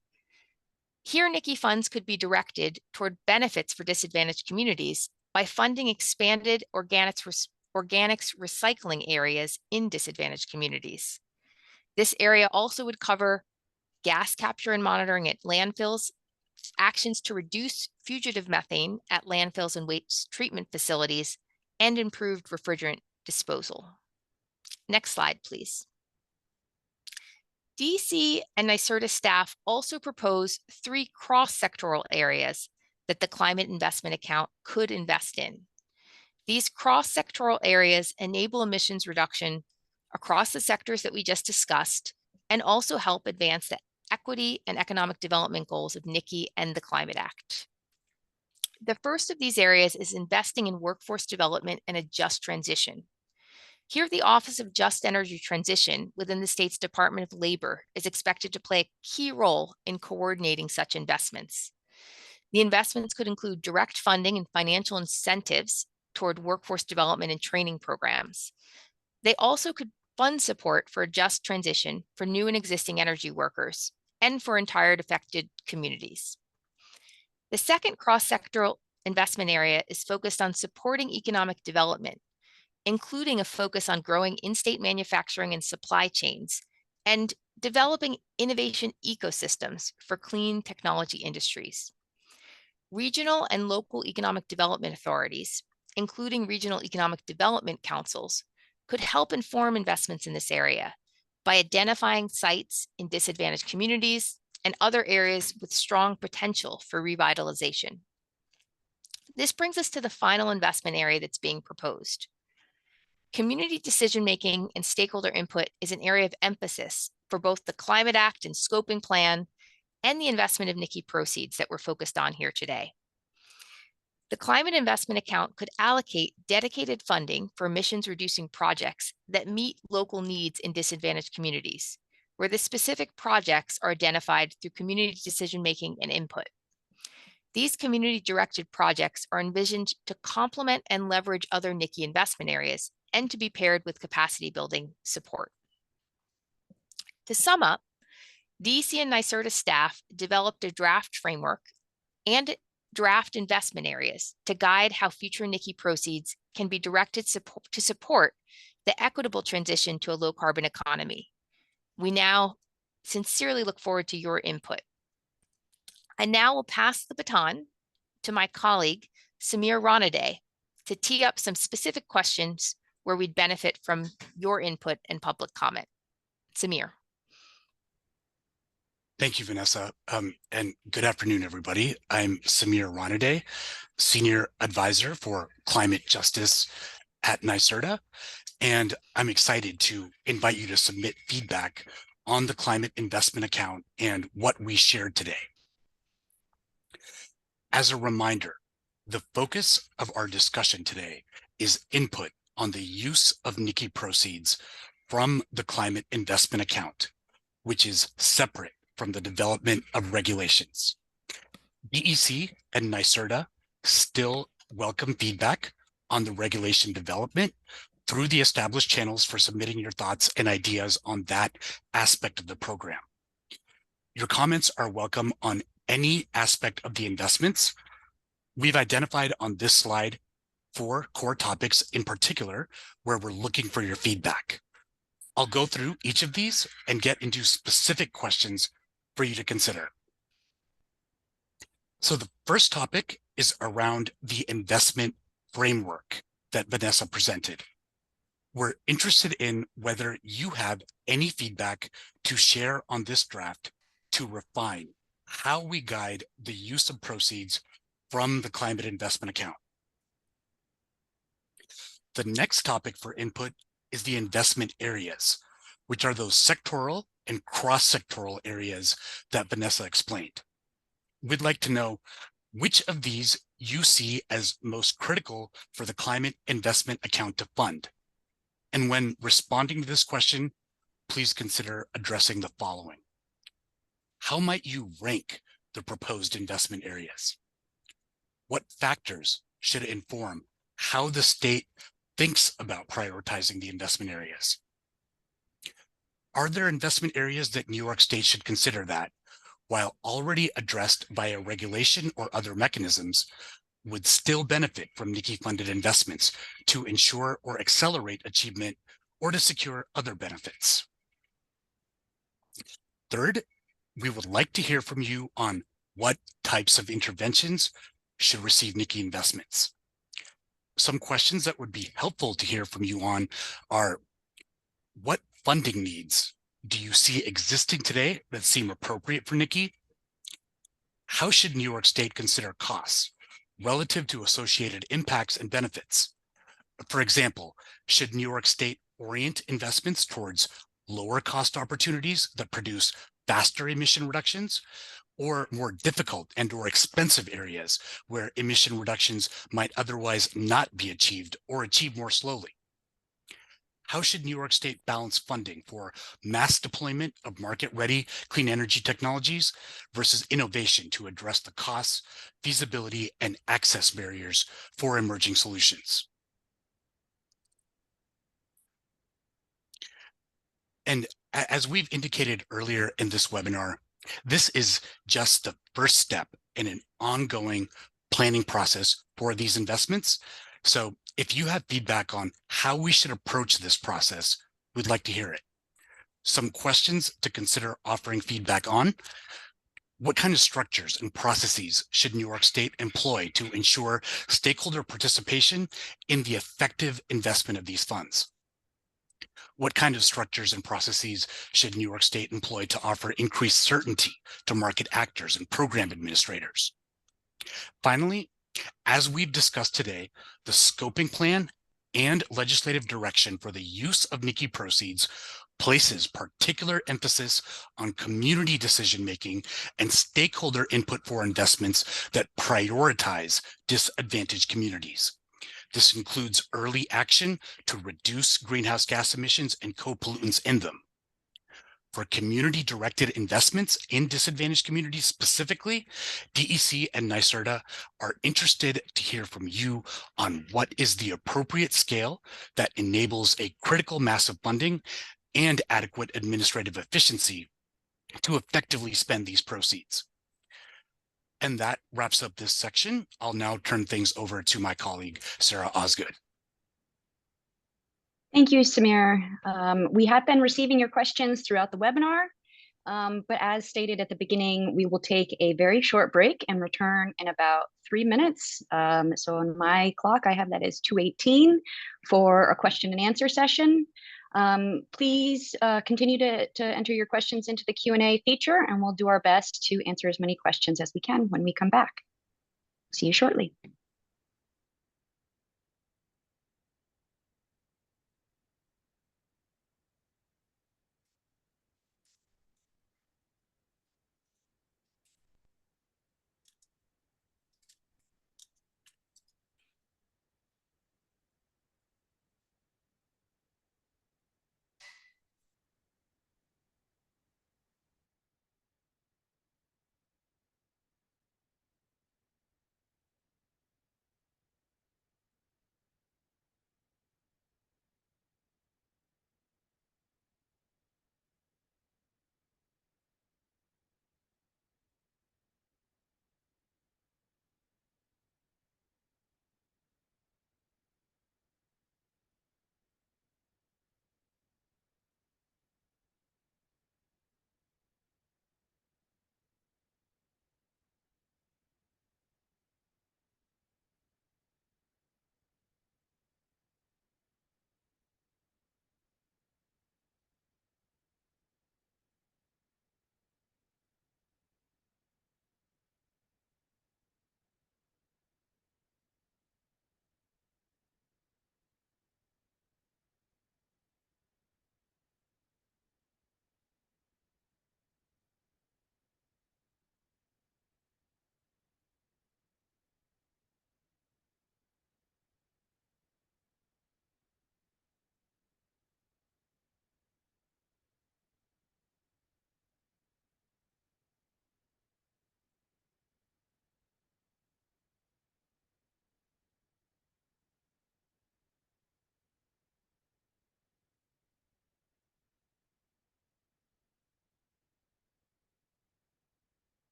[SPEAKER 6] Here, NYSERDA funds could be directed toward benefits for disadvantaged communities by funding expanded organics recycling areas in disadvantaged communities. This area also would cover gas capture and monitoring at landfills, actions to reduce fugitive methane at landfills and waste treatment facilities, and improved refrigerant disposal. Next slide, please. DC and NYSERDA staff also propose 3 cross-sectoral areas that the climate investment account could invest in. These cross-sectoral areas enable emissions reduction across the sectors that we just discussed and also help advance the equity and economic development goals of NICI and the Climate Act. The first of these areas is investing in workforce development and a just transition. Here, the Office of Just Energy Transition within the state's Department of Labor is expected to play a key role in coordinating such investments. The investments could include direct funding and financial incentives toward workforce development and training programs. They also could fund support for a just transition for new and existing energy workers and for entire affected communities. The second cross-sectoral investment area is focused on supporting economic development, including a focus on growing in-state manufacturing and supply chains and developing innovation ecosystems for clean technology industries. Regional and local economic development authorities, including regional economic development councils, could help inform investments in this area by identifying sites in disadvantaged communities and other areas with strong potential for revitalization. This brings us to the final investment area that's being proposed. Community decision-making and stakeholder input is an area of emphasis for both the Climate Act and Scoping Plan and the investment of NICI proceeds that we're focused on here today. The Climate Investment Account could allocate dedicated funding for emissions-reducing projects that meet local needs in disadvantaged communities, where the specific projects are identified through community decision-making and input. These community-directed projects are envisioned to complement and leverage other NICI investment areas and to be paired with capacity-building support. To sum up, DC and NYSERDA staff developed a draft framework and draft investment areas to guide how future NICI proceeds can be directed to support the equitable transition to a low-carbon economy. We now sincerely look forward to your input. I now will pass the baton to my colleague, Samir Ranade, to tee up some specific questions where we'd benefit from your input and public comment. Samir.
[SPEAKER 7] Thank you, Vanessa, and good afternoon, everybody. I'm Samir Ranade, Senior Advisor for Climate Justice at NYSERDA, and I'm excited to invite you to submit feedback on the Climate Investment Account and what we shared today. As a reminder, the focus of our discussion today is input on the use of NICI proceeds from the Climate Investment Account, which is separate from the development of regulations. DEC and NYSERDA still welcome feedback on the regulation development through the established channels for submitting your thoughts and ideas on that aspect of the program. Your comments are welcome on any aspect of the investments. We've identified on this slide 4 core topics in particular where we're looking for your feedback. I'll go through each of these and get into specific questions for you to consider. So the first topic is around the investment framework that Vanessa presented. We're interested in whether you have any feedback to share on this draft to refine how we guide the use of proceeds from the Climate Investment Account. The next topic for input is the investment areas, which are those sectoral and cross-sectoral areas that Vanessa explained. We'd like to know which of these you see as most critical for the Climate Investment Account to fund. And when responding to this question, please consider addressing the following. How might you rank the proposed investment areas? What factors should inform how the state thinks about prioritizing the investment areas? Are there investment areas that New York State should consider that, while already addressed via regulation or other mechanisms, would still benefit from NICI-funded investments to ensure or accelerate achievement or to secure other benefits? Third, we would like to hear from you on what types of interventions should receive NICI investments. Some questions that would be helpful to hear from you on are: what funding needs do you see existing today that seem appropriate for NICI? How should New York State consider costs relative to associated impacts and benefits? For example, should New York State orient investments towards lower cost opportunities that produce faster emission reductions, or more difficult and or expensive areas where emission reductions might otherwise not be achieved or achieved more slowly? How should New York State balance funding for mass deployment of market-ready clean energy technologies versus innovation to address the costs, feasibility, and access barriers for emerging solutions? And as we've indicated earlier in this webinar, this is just the first step in an ongoing planning process for these investments. So if you have feedback on how we should approach this process, we'd like to hear it. Some questions to consider offering feedback on: what kind of structures and processes should New York State employ to ensure stakeholder participation in the effective investment of these funds? What kind of structures and processes should New York State employ to offer increased certainty to market actors and program administrators? Finally, as we've discussed today, the scoping plan and legislative direction for the use of NICI proceeds places particular emphasis on community decision-making and stakeholder input for investments that prioritize disadvantaged communities. This includes early action to reduce greenhouse gas emissions and co-pollutants in them. For community-directed investments in disadvantaged communities specifically, DEC and NYSERDA are interested to hear from you on what is the appropriate scale that enables a critical mass of funding and adequate administrative efficiency to effectively spend these proceeds. And that wraps up this section. I'll now turn things over to my colleague, Sarah Osgood.
[SPEAKER 1] Thank you, Samir. We have been receiving your questions throughout the webinar, but as stated at the beginning, we will take a very short break and return in about 3 minutes. So on my clock, I have that as 2:18 for a question and answer session. Please continue to enter your questions into the Q&A feature, and we'll do our best to answer as many questions as we can when we come back. See you shortly.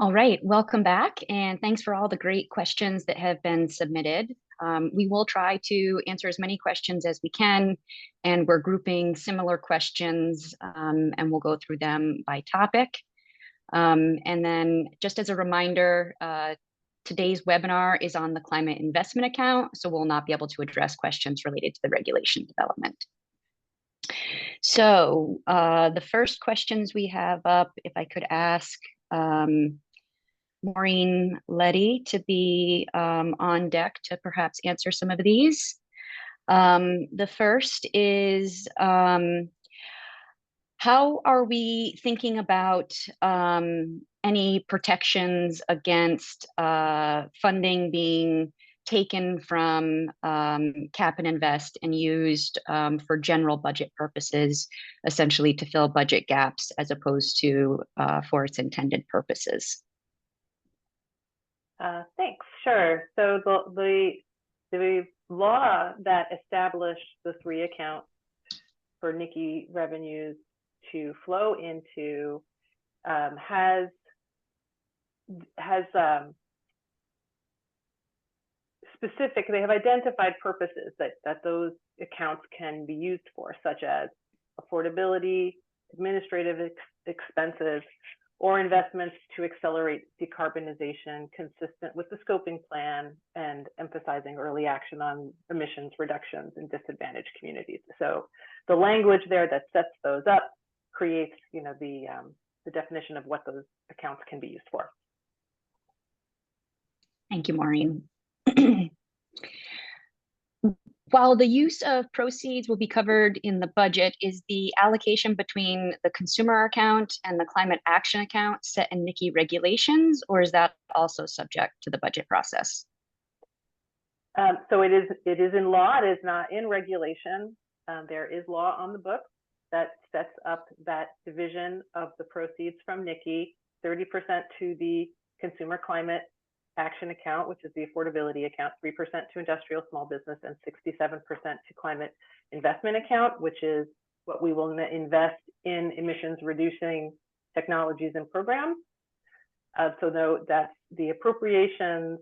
[SPEAKER 1] All right, welcome back, and thanks for all the great questions that have been submitted. We will try to answer as many questions as we can, and we're grouping similar questions, and we'll go through them by topic. And then just as a reminder, today's webinar is on the climate investment account, so we'll not be able to address questions related to the regulation development. So the first questions we have up, if I could ask Maureen Letty to be on deck to perhaps answer some of these. The first is, how are we thinking about any protections against funding being taken from cap and invest and used for general budget purposes, essentially to fill budget gaps as opposed to for its intended purposes?
[SPEAKER 5] Thanks. Sure. So the law that established the 3 accounts for NYSERDA revenues to flow into has specific. They have identified purposes that those accounts can be used for, such as affordability, administrative expenses, or investments to accelerate decarbonization consistent with the scoping plan and emphasizing early action on emissions reductions in disadvantaged communities. So the language there that sets those up creates, the definition of what those accounts can be used for.
[SPEAKER 1] Thank you, Maureen. While the use of proceeds will be covered in the budget, is the allocation between the consumer account and the climate action account set in NYSERDA regulations, or is that also subject to the budget process?
[SPEAKER 5] So it is in law. It is not in regulation. There is law on the book that sets up that division of the proceeds from NYSERDA, 30% to the consumer climate action account, which is the affordability account, 3% to industrial small business, and 67% to climate investment account, which is what we will invest in emissions reducing technologies and programs. So note that the appropriations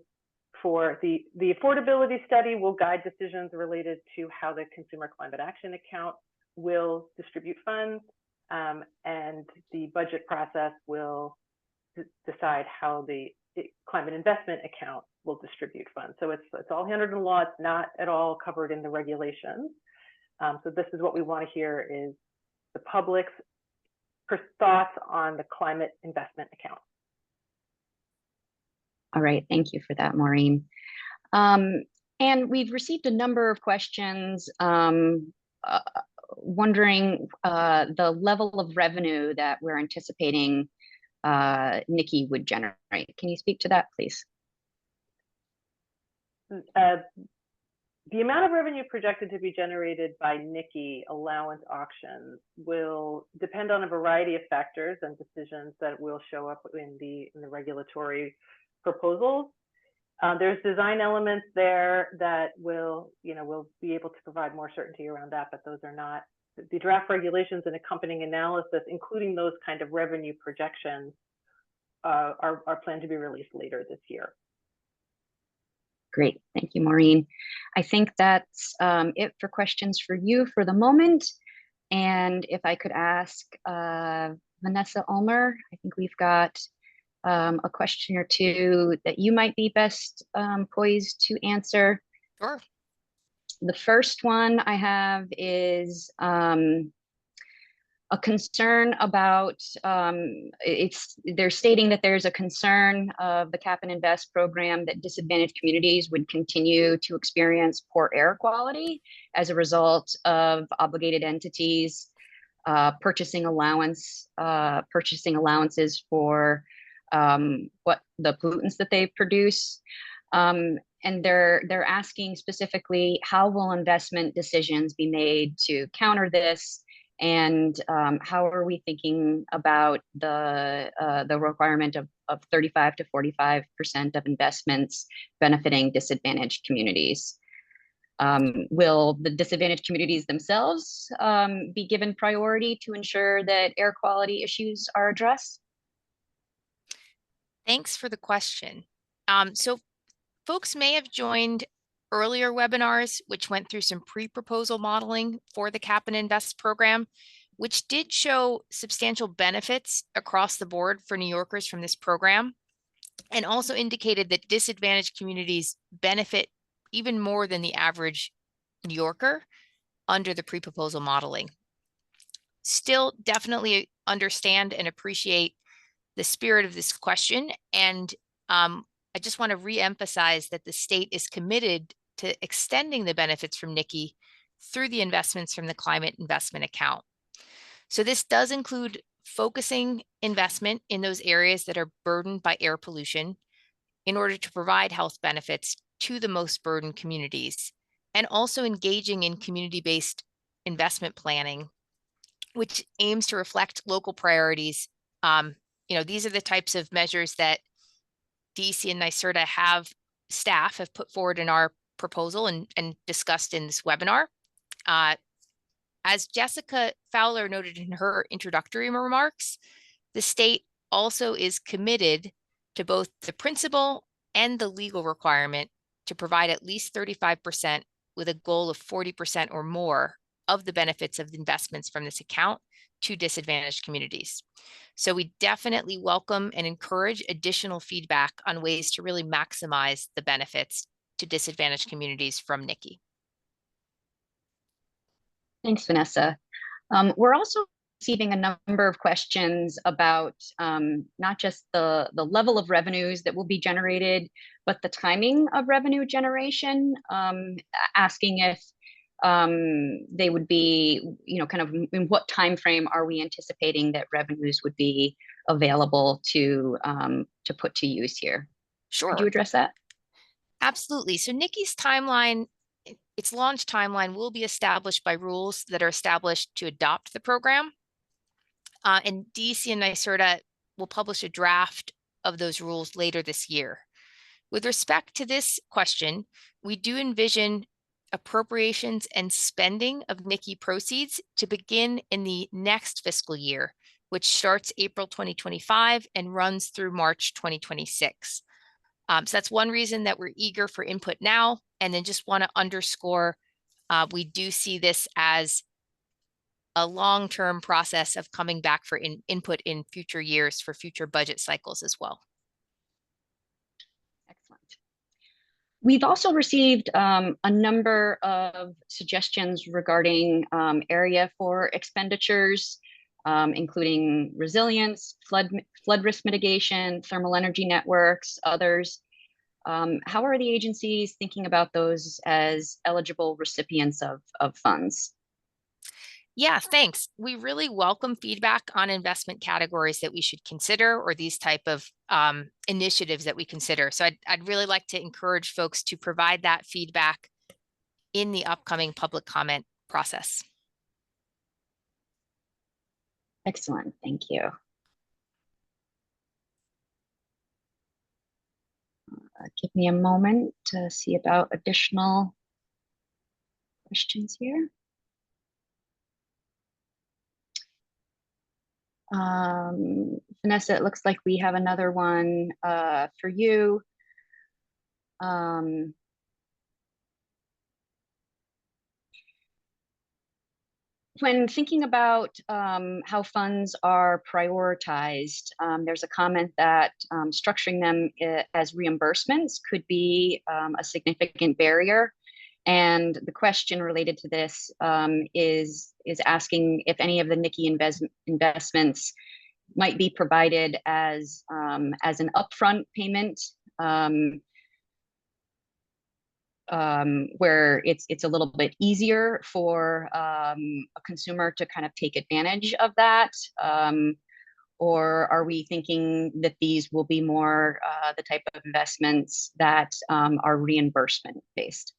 [SPEAKER 5] for the affordability study will guide decisions related to how the consumer climate action account will distribute funds, and the budget process will decide how the climate investment account will distribute funds. So it's all handled in law. It's not at all covered in the regulations. So this is what we want to hear is the public's thoughts on the climate investment account.
[SPEAKER 1] All right, thank you for that, Maureen. And we've received a number of questions wondering the level of revenue that we're anticipating NYSERDA would generate. Can you speak to that, please?
[SPEAKER 5] The amount of revenue projected to be generated by NYSERDA allowance auctions will depend on a variety of factors and decisions that will show up in the regulatory proposals. There's design elements there that we'll be able to provide more certainty around that, but those are not the draft regulations and accompanying analysis, including those kind of revenue projections, are planned to be released later this year.
[SPEAKER 1] Great, thank you, Maureen. I think that's it for questions for you for the moment. And if I could ask Vanessa Ulmer, I think we've got a question or two that you might be best poised to answer.
[SPEAKER 6] Sure.
[SPEAKER 1] The first one I have is a concern about, they're stating that there's a concern of the Cap and Invest program that disadvantaged communities would continue to experience poor air quality as a result of obligated entities purchasing allowances for what the pollutants that they produce. And they're asking specifically, how will investment decisions be made to counter this? And how are we thinking about the requirement of 35 to 45% of investments benefiting disadvantaged communities? Will the disadvantaged communities themselves be given priority to ensure that air quality issues are addressed?
[SPEAKER 6] Thanks for the question. So folks may have joined earlier webinars, which went through some pre-proposal modeling for the Cap and Invest program, which did show substantial benefits across the board for New Yorkers from this program, and also indicated that disadvantaged communities benefit even more than the average New Yorker under the pre-proposal modeling. Still, definitely understand and appreciate the spirit of this question, and I just want to re-emphasize that the state is committed to extending the benefits from NICI through the investments from the climate investment account. So this does include focusing investment in those areas that are burdened by air pollution in order to provide health benefits to the most burdened communities, and also engaging in community-based investment planning, which aims to reflect local priorities. These are the types of measures that DEC and NYSERDA staff have put forward in our proposal and discussed in this webinar. As Jessica Fowler noted in her introductory remarks, the state also is committed to both the principle and the legal requirement to provide at least 35% with a goal of 40% or more of the benefits of the investments from this account to disadvantaged communities. So we definitely welcome and encourage additional feedback on ways to really maximize the benefits to disadvantaged communities from NICI.
[SPEAKER 1] Thanks, Vanessa. We're also receiving a number of questions about not just the level of revenues that will be generated, but the timing of revenue generation, asking if they would be, kind of in what time frame are we anticipating that revenues would be available to put to use here?
[SPEAKER 6] Sure.
[SPEAKER 1] Could you address that?
[SPEAKER 6] Absolutely. So NICI's timeline, its launch timeline, will be established by rules that are established to adopt the program. And DEC and NYSERDA will publish a draft of those rules later this year. With respect to this question, we do envision appropriations and spending of NICI proceeds to begin in the next fiscal year, which starts April 2025 and runs through March 2026. So that's one reason that we're eager for input now. And then just want to underscore, we do see this as a long-term process of coming back for input in future years for future budget cycles as well.
[SPEAKER 1] Excellent. We've also received a number of suggestions regarding area for expenditures, including resilience, flood risk mitigation, thermal energy networks, others. How are the agencies thinking about those as eligible recipients of funds?
[SPEAKER 6] Yeah, thanks. We really welcome feedback on investment categories that we should consider, or these type of initiatives that we consider. So I'd really like to encourage folks to provide that feedback in the upcoming public comment process.
[SPEAKER 1] Excellent, thank you. Give me a moment to see about additional questions here. Vanessa, it looks like we have another one for you. When thinking about how funds are prioritized, there's a comment that structuring them as reimbursements could be a significant barrier. And the question related to this is asking if any of the NICI investments might be provided as an upfront payment, where it's a little bit easier for a consumer to kind of take advantage of that. Or are we thinking that these will be more the type of investments that are reimbursement based?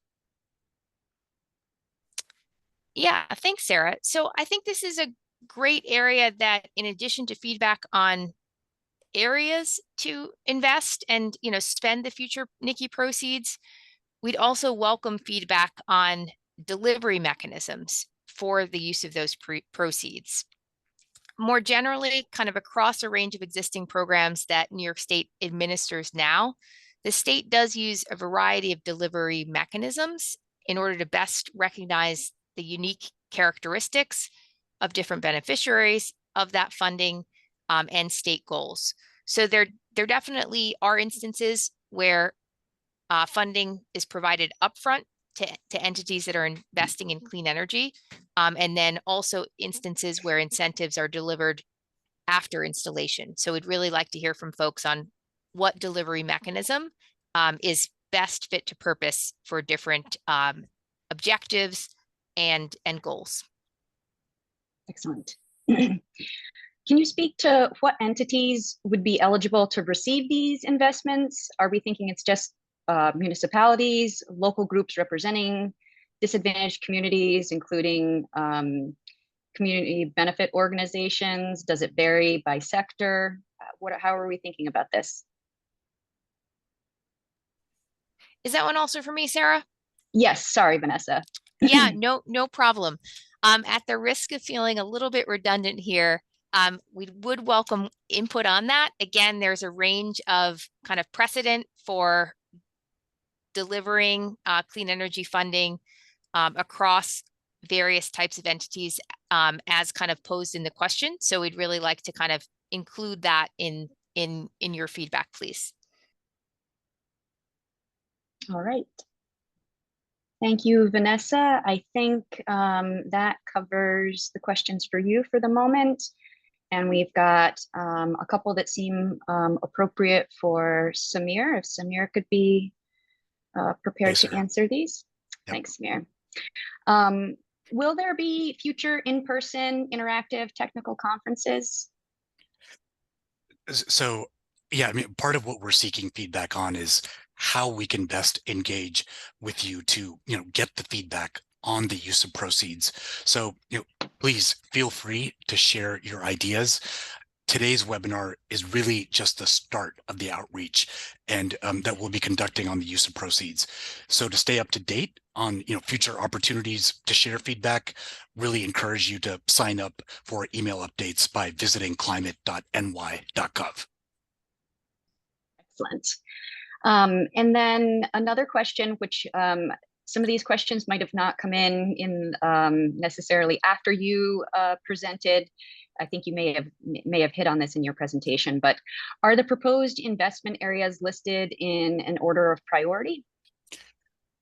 [SPEAKER 6] Yeah, thanks, Sarah. So I think this is a great area that, in addition to feedback on areas to invest and spend the future NICI proceeds, we'd also welcome feedback on delivery mechanisms for the use of those proceeds. More generally, kind of across a range of existing programs that New York State administers now, the state does use a variety of delivery mechanisms in order to best recognize the unique characteristics of different beneficiaries of that funding and state goals. So there definitely are instances where funding is provided upfront to entities that are investing in clean energy, and then also instances where incentives are delivered after installation. So we'd really like to hear from folks on what delivery mechanism is best fit to purpose for different objectives and goals.
[SPEAKER 1] Excellent. Can you speak to what entities would be eligible to receive these investments? Are we thinking it's just municipalities, local groups representing disadvantaged communities, including community benefit organizations? Does it vary by sector? How are we thinking about this?
[SPEAKER 6] Is that one also for me, Sarah?
[SPEAKER 1] Yes, sorry, Vanessa.
[SPEAKER 6] Yeah, no problem. At the risk of feeling a little bit redundant here, we would welcome input on that. Again, there's a range of kind of precedent for delivering clean energy funding across various types of entities as kind of posed in the question. So we'd really like to kind of include that in your feedback, please.
[SPEAKER 1] All right. Thank you, Vanessa. I think that covers the questions for you for the moment. And we've got a couple that seem appropriate for Samir, if Samir could be prepared to answer these. Yep. Thanks, Samir. Will there be future in-person interactive technical conferences?
[SPEAKER 7] So, yeah, I mean, part of what we're seeking feedback on is how we can best engage with you to, get the feedback on the use of proceeds. So, please feel free to share your ideas. Today's webinar is really just the start of the outreach and that we'll be conducting on the use of proceeds. So to stay up to date on future opportunities to share feedback, really encourage you to sign up for email updates by visiting climate.ny.gov.
[SPEAKER 1] Excellent. And then another question, which some of these questions might have not come in necessarily after you presented. I think you may have hit on this in your presentation, but are the proposed investment areas listed in an order of priority?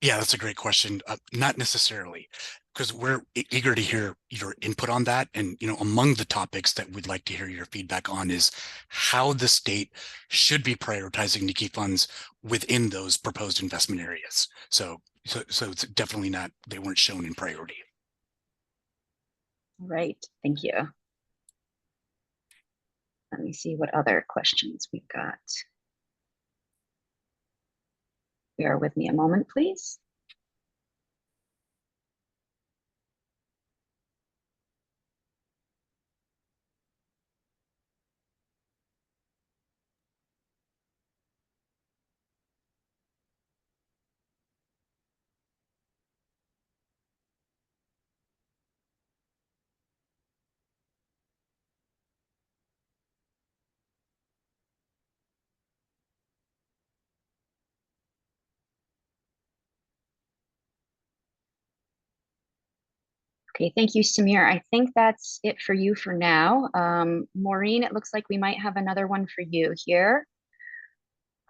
[SPEAKER 7] Yeah, that's a great question. Not necessarily, because we're eager to hear your input on that. And, among the topics that we'd like to hear your feedback on is how the state should be prioritizing NIKI funds within those proposed investment areas. So it's definitely not, they weren't shown in priority.
[SPEAKER 1] All right, thank you. Let me see what other questions we've got. Bear with me a moment, please. Okay, thank you, Samir. I think that's it for you for now. Maureen, it looks like we might have another one for you here.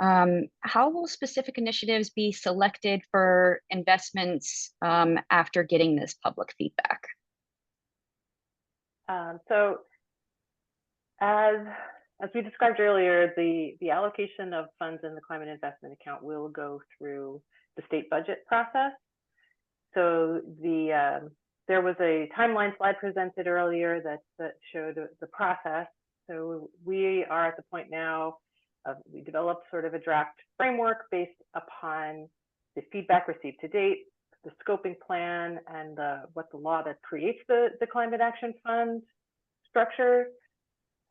[SPEAKER 1] How will specific initiatives be selected for investments after getting this public feedback?
[SPEAKER 5] So as we described earlier, the allocation of funds in the climate investment account will go through the state budget process. So there was a timeline slide presented earlier that showed the process. So we are at the point now of, we developed sort of a draft framework based upon the feedback received to date, the scoping plan, and what the law that creates the Climate Action Fund structure.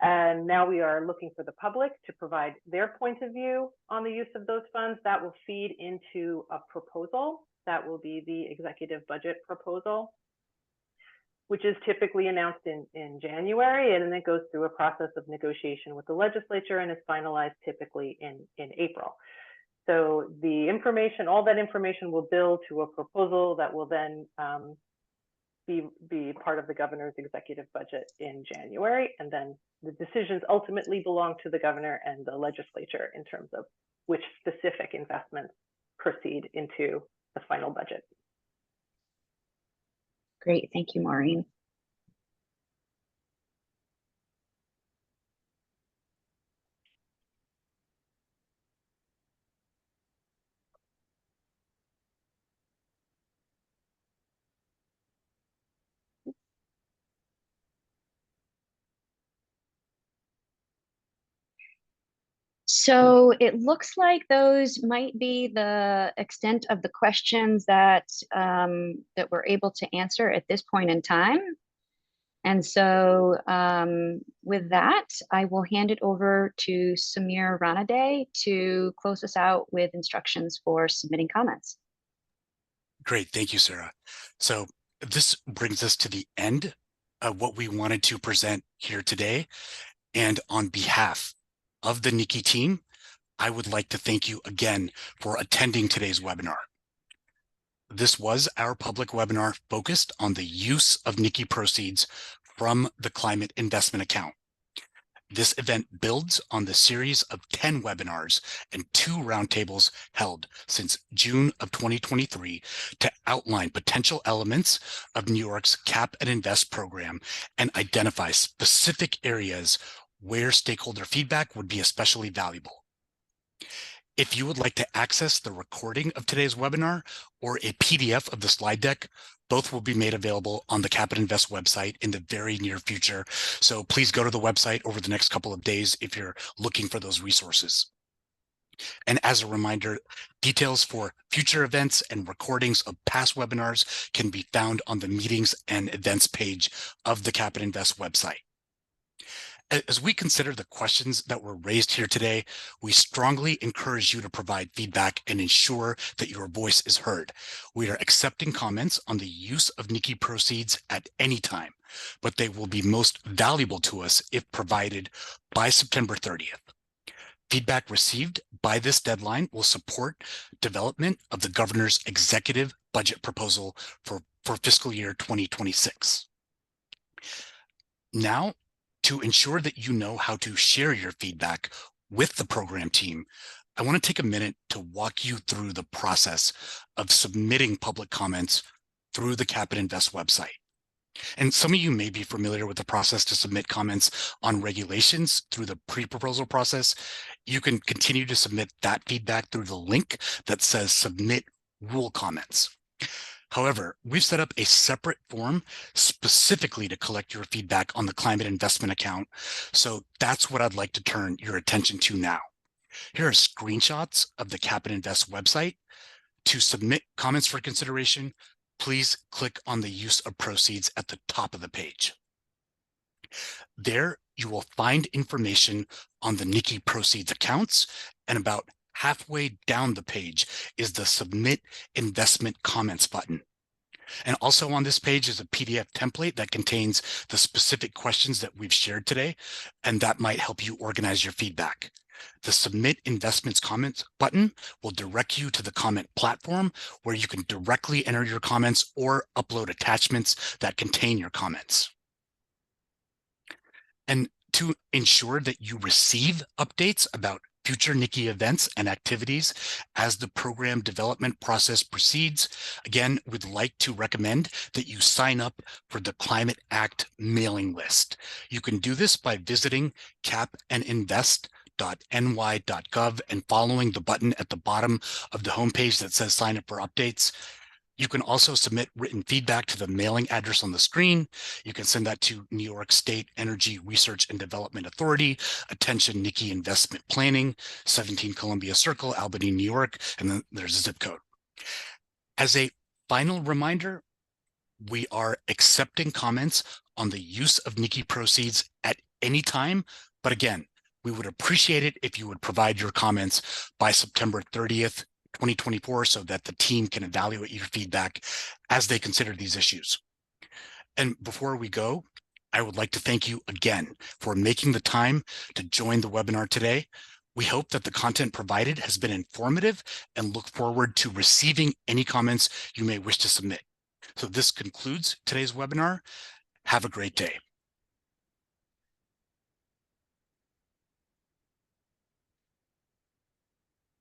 [SPEAKER 5] And now we are looking for the public to provide their point of view on the use of those funds. That will feed into a proposal. That will be the executive budget proposal. which is typically announced in January, and then it goes through a process of negotiation with the legislature and is finalized typically in April. So the information, all that information will build to a proposal that will then be part of the governor's executive budget in January. And then the decisions ultimately belong to the governor and the legislature in terms of which specific investments proceed into the final budget.
[SPEAKER 1] Great, thank you, Maureen. So it looks like those might be the extent of the questions that that we're able to answer at this point in time. And so with that, I will hand it over to Samir Ranade to close us out with instructions for submitting comments.
[SPEAKER 7] Great, thank you, Sarah. So this brings us to the end of what we wanted to present here today. And on behalf of the NYSERDA team, I would like to thank you again for attending today's webinar. This was our public webinar focused on the use of NYSERDA proceeds from the Climate Investment Account. This event builds on the series of 10 webinars and 2 roundtables held since June of 2023 to outline potential elements of New York's Cap and Invest program and identify specific areas where stakeholder feedback would be especially valuable. If you would like to access the recording of today's webinar or a PDF of the slide deck, both will be made available on the Cap and Invest website in the very near future. So please go to the website over the next couple of days if you're looking for those resources. And as a reminder, details for future events and recordings of past webinars can be found on the meetings and events page of the Cap and Invest website. As we consider the questions that were raised here today, we strongly encourage you to provide feedback and ensure that your voice is heard. We are accepting comments on the use of NYSERDA proceeds at any time, but they will be most valuable to us if provided by September 30th. Feedback received by this deadline will support development of the governor's executive budget proposal for fiscal year 2026. Now, to ensure that you know how to share your feedback with the program team, I want to take a minute to walk you through the process of submitting public comments through the Cap and Invest website. And some of you may be familiar with the process to submit comments on regulations through the pre-proposal process. You can continue to submit that feedback through the link that says Submit Rule Comments. However, we've set up a separate form specifically to collect your feedback on the Climate Investment Account. So that's what I'd like to turn your attention to now. Here are screenshots of the Cap and Invest website. To submit comments for consideration, please click on the use of proceeds at the top of the page. There, you will find information on the NYSERDA proceeds accounts, and about halfway down the page is the Submit Investment Comments button. And also on this page is a PDF template that contains the specific questions that we've shared today, and that might help you organize your feedback. The Submit Investments Comments button will direct you to the comment platform where you can directly enter your comments or upload attachments that contain your comments. And to ensure that you receive updates about future NYSERDA events and activities as the program development process proceeds, again, we'd like to recommend that you sign up for the Climate Act mailing list. You can do this by visiting capandinvest.ny.gov and following the button at the bottom of the homepage that says sign up for updates. You can also submit written feedback to the mailing address on the screen. You can send that to New York State Energy Research and Development Authority, attention NYSERDA Investment Planning, 17 Columbia Circle, Albany, New York, and then there's a zip code. As a final reminder, we are accepting comments on the use of NYSERDA proceeds at any time, but again, we would appreciate it if you would provide your comments by September 30th, 2024, so that the team can evaluate your feedback as they consider these issues. And before we go, I would like to thank you again for making the time to join the webinar today. We hope that the content provided has been informative and look forward to receiving any comments you may wish to submit. So this concludes today's webinar. Have a great day.